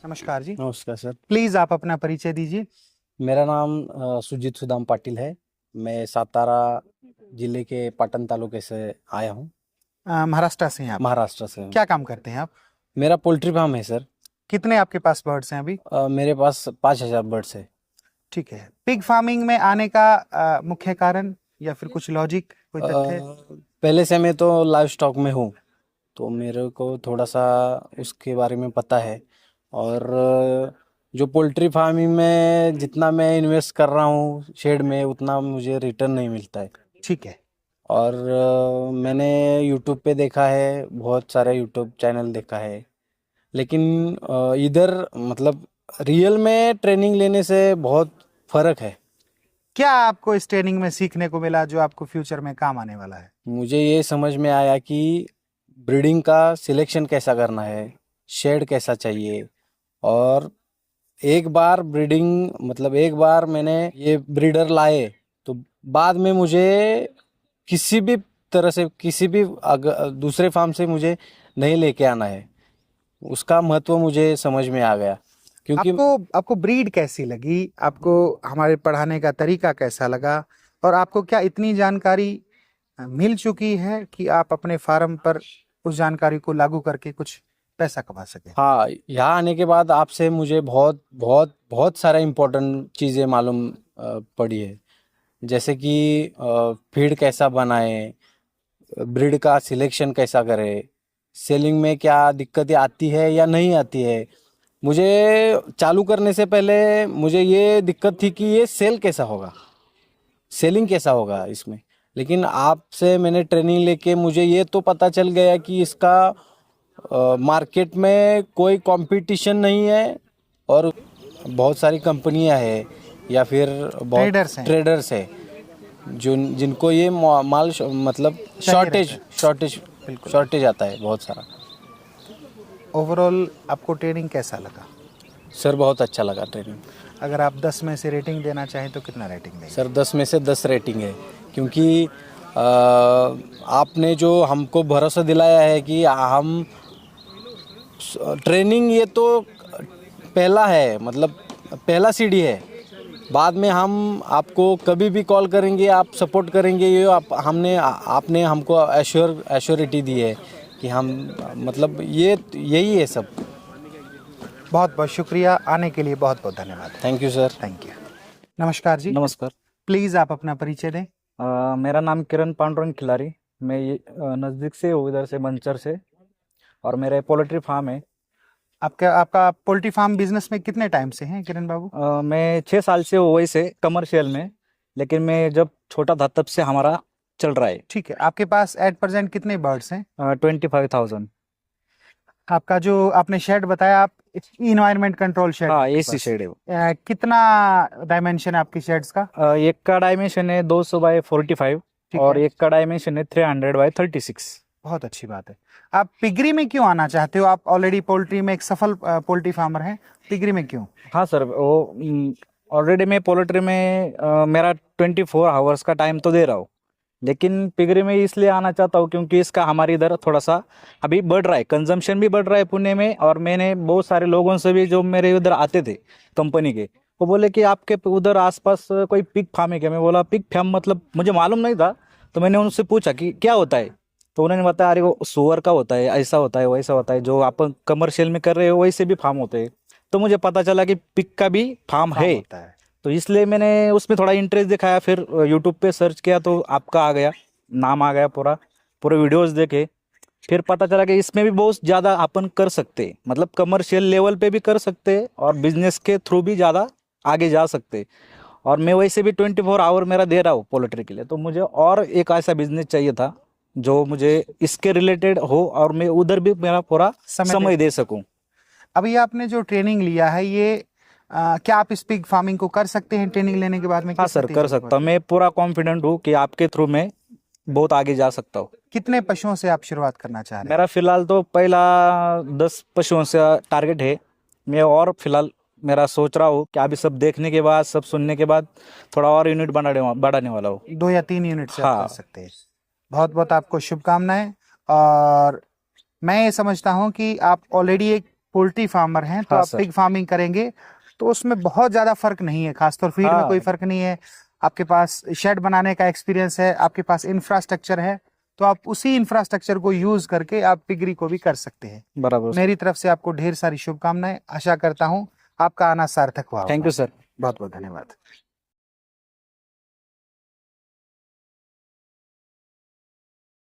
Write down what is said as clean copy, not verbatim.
नमस्कार जी। नमस्कार sir. Please आप अपना परिचय दीजिए। मेरा नाम सुजीत सुदाम पाटिल है। मैं सातारा जिले के पाटन तालुके से आया हूँ। महाराष्ट्र से हैं आप? महाराष्ट्र से हूँ। क्या काम करते हैं आप? मेरा पोल्ट्री फार्म है सर। कितने आपके पास बर्ड्स हैं अभी? मेरे पास 5,000 बर्ड्स है। ठीक है। पिग फार्मिंग में आने का मुख्य कारण या फिर कुछ लॉजिक, कोई तथ्य? पहले से मैं तो लाइव स्टॉक में हूँ, तो मेरे को थोड़ा सा उसके बारे में पता है। और जो पोल्ट्री फार्मिंग में जितना मैं इन्वेस्ट कर रहा हूँ शेड में, उतना मुझे रिटर्न नहीं मिलता है। ठीक है। और मैंने यूट्यूब पे देखा है, बहुत सारे यूट्यूब चैनल देखा है, लेकिन इधर मतलब रियल में ट्रेनिंग लेने से बहुत फर्क है। क्या आपको इस ट्रेनिंग में सीखने को मिला जो आपको फ्यूचर में काम आने वाला है? मुझे ये समझ में आया कि ब्रीडिंग का सिलेक्शन कैसा करना है, शेड कैसा चाहिए। और एक बार ब्रीडिंग मतलब एक बार मैंने ये ब्रीडर लाए, तो बाद में मुझे किसी भी तरह से किसी भी दूसरे फार्म से मुझे नहीं लेके आना है। उसका महत्व मुझे समझ में आ गया। क्योंकि आपको ब्रीड कैसी लगी? आपको हमारे पढ़ाने का तरीका कैसा लगा? और आपको क्या इतनी जानकारी मिल चुकी है कि आप अपने फार्म पर उस जानकारी को लागू करके कुछ पैसा कमा सके? हाँ, यहाँ आने के बाद आपसे मुझे बहुत बहुत बहुत सारा इम्पोर्टेंट चीज़ें मालूम पड़ी है। जैसे कि फीड कैसा बनाए, ब्रीड का सिलेक्शन कैसा करे, सेलिंग में क्या दिक्कतें आती है या नहीं आती है। मुझे चालू करने से पहले मुझे ये दिक्कत थी कि ये सेल कैसा होगा, सेलिंग कैसा होगा इसमें। लेकिन आपसे मैंने ट्रेनिंग लेके मुझे ये तो पता चल गया कि इसका मार्केट में कोई कंपटीशन नहीं है, और बहुत सारी कंपनियां हैं या फिर बहुत ट्रेडर्स है जो जिनको ये माल मतलब शॉर्टेज आता है बहुत सारा। ओवरऑल आपको ट्रेनिंग कैसा लगा? सर बहुत अच्छा लगा ट्रेनिंग। अगर आप 10 में से रेटिंग देना चाहें तो कितना रेटिंग देंगे? सर 10 में से 10 रेटिंग है, क्योंकि आपने जो हमको भरोसा दिलाया है कि हम ट्रेनिंग, ये तो पहला है, मतलब पहला सीढ़ी है। बाद में हम आपको कभी भी कॉल करेंगे, आप सपोर्ट करेंगे। ये आपने हमको एश्योरिटी दी है कि हम मतलब यही है सब। बहुत बहुत शुक्रिया। आने के लिए बहुत बहुत धन्यवाद। Thank you sir. Thank you. नमस्कार जी। नमस्कार। प्लीज़ आप अपना परिचय दें। मेरा नाम किरण पांडुरंग खिलारी। मैं ये नज़दीक से हूँ, इधर से मंचर से, और मेरा पोल्ट्री फार्म है। आपका पोल्ट्री फार्म बिजनेस में कितने टाइम से हैं किरण बाबू? मैं 6 साल से हूँ वैसे कमर्शियल में, लेकिन मैं जब छोटा था तब से हमारा चल रहा है। ठीक है। आपके पास एट प्रेजेंट कितने बर्ड्स हैं? 25,000। आपका जो आपने शेड बताया, आप इन्वायरमेंट कंट्रोल शेड? हाँ, एसी शेड है वो। कितना डायमेंशन है आपकी शेड्स का? एक का डायमेंशन है 200 बाय 45 और एक का डायमेंशन है 300 बाय 36। बहुत अच्छी बात है। आप पिगरी में क्यों आना चाहते हो? आप ऑलरेडी पोल्ट्री में एक सफल पोल्ट्री फार्मर हैं, पिगरी में क्यों? हाँ सर, वो ऑलरेडी मैं पोल्ट्री में मेरा 24 आवर्स का टाइम तो दे रहा हूँ, लेकिन पिगरी में इसलिए आना चाहता हूँ क्योंकि इसका हमारे इधर थोड़ा सा अभी बढ़ रहा है, कंजम्पशन भी बढ़ रहा है पुणे में। और मैंने बहुत सारे लोगों से भी जो मेरे उधर आते थे कंपनी के, वो बोले कि आपके उधर आसपास कोई पिग फार्म है क्या? मैं बोला पिग फार्म मतलब मुझे मालूम नहीं था, तो मैंने उनसे पूछा कि क्या होता है, तो उन्होंने बताया अरे वो सुअर का होता है, ऐसा होता है वैसा होता है, जो आप कमर्शियल में कर रहे हो वैसे भी फार्म होते हैं। तो मुझे पता चला कि पिग का भी फार्म है, तो इसलिए मैंने उसमें थोड़ा इंटरेस्ट दिखाया। फिर यूट्यूब पे सर्च किया तो आपका आ गया, नाम आ गया, पूरे वीडियोस देखे। फिर पता चला कि इसमें भी बहुत ज़्यादा अपन कर सकते हैं, मतलब कमर्शियल लेवल पे भी कर सकते हैं और बिजनेस के थ्रू भी ज़्यादा आगे जा सकते हैं। और मैं वैसे भी 24 आवर मेरा दे रहा हूँ पोल्ट्री के लिए, तो मुझे और एक ऐसा बिजनेस चाहिए था जो मुझे इसके रिलेटेड हो और मैं उधर भी मेरा पूरा समय दे सकूं। अभी आपने जो ट्रेनिंग लिया है, ये क्या आप इस पिग फार्मिंग को कर सकते हैं ट्रेनिंग लेने के बाद में? हाँ सर, कर सकता हूँ। मैं पूरा कॉन्फिडेंट हूँ कि आपके थ्रू मैं बहुत आगे जा सकता हूँ। कितने पशुओं से आप शुरुआत करना चाह रहे हैं? मेरा फिलहाल तो पहला 10 पशुओं से टारगेट है। मैं और फिलहाल मेरा सोच रहा हूँ कि अभी सब देखने के बाद, सब सुनने के बाद थोड़ा और यूनिट बढ़ाने वाला हूँ। 2 या 3 यूनिट से हाँ। आप कर सकते हैं। बहुत बहुत आपको शुभकामनाएं। और मैं ये समझता हूँ कि आप ऑलरेडी एक पोल्ट्री फार्मर हैं, तो हाँ आप सर। पिग फार्मिंग करेंगे तो उसमें बहुत ज्यादा फर्क नहीं है, खासतौर फीड में हाँ। कोई फर्क नहीं है। आपके पास शेड बनाने का एक्सपीरियंस है, आपके पास इंफ्रास्ट्रक्चर है, तो आप उसी इंफ्रास्ट्रक्चर को यूज करके आप पिगरी को भी कर सकते हैं। बराबर। मेरी तरफ से आपको ढेर सारी शुभकामनाएं, आशा करता हूँ आपका आना सार्थक हुआ। Thank you sir. बहुत बहुत धन्यवाद।